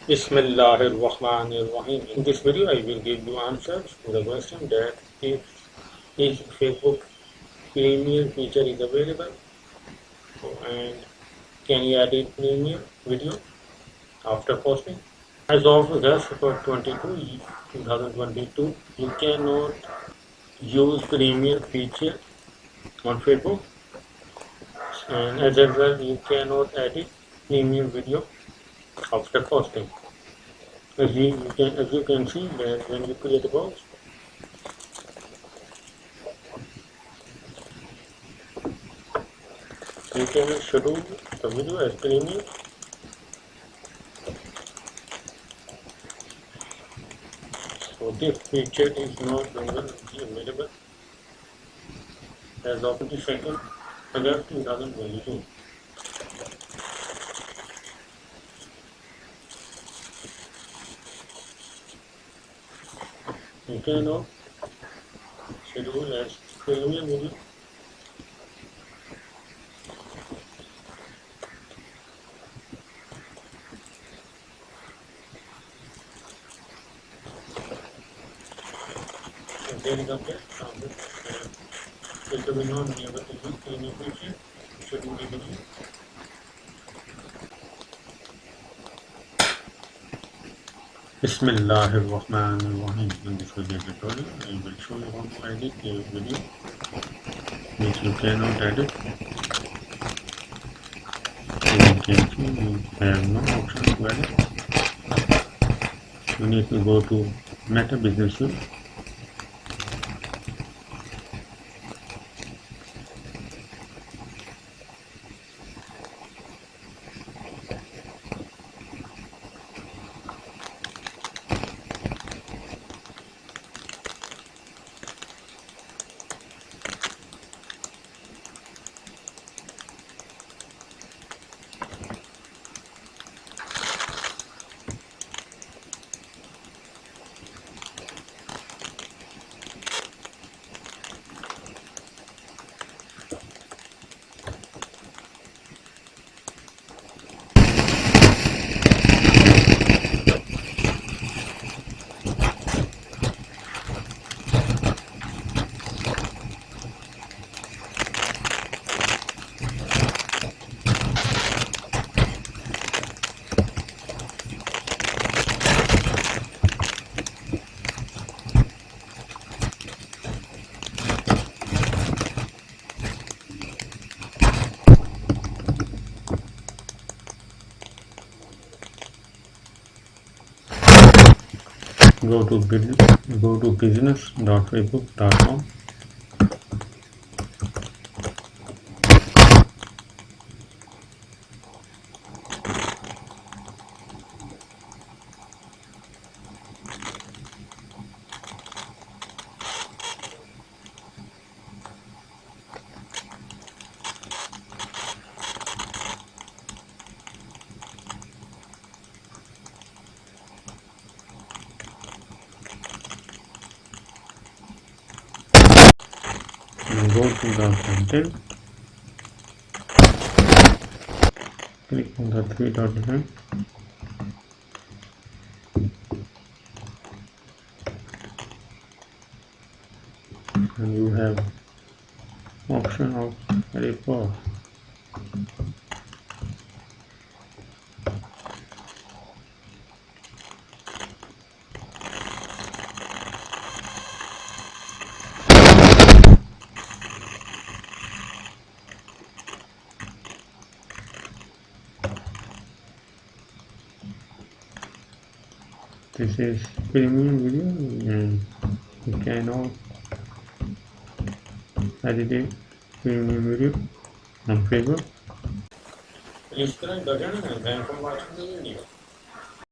Bismillahirrahmanirrahim. In this video, I will give you answers to the question that is Facebook Premiere feature is available, and can you edit Premiere video after posting? As of August 22, 2022, you cannot use Premiere feature on Facebook, and as a result, you cannot edit Premiere video after posting. As you can see that when you create a post, you can schedule the video as Premiere. So this feature is not longer available as of 22nd August 2022. You cannot schedule as Premiere video. There is a update on this. It will not be able to use Premiere feature to schedule the video. Bismillahirrahmanirrahim. In this video tutorial, I will show you how to edit a video which you cannot edit. You can see you have no option to edit. You need to go to Meta Business Suite. Go to business.facebook.com. Go to the content, click on the three dot icon, and you have option of report. This is premium video and you cannot edit a premium video on Facebook. Please click the button and thank you for watching the video.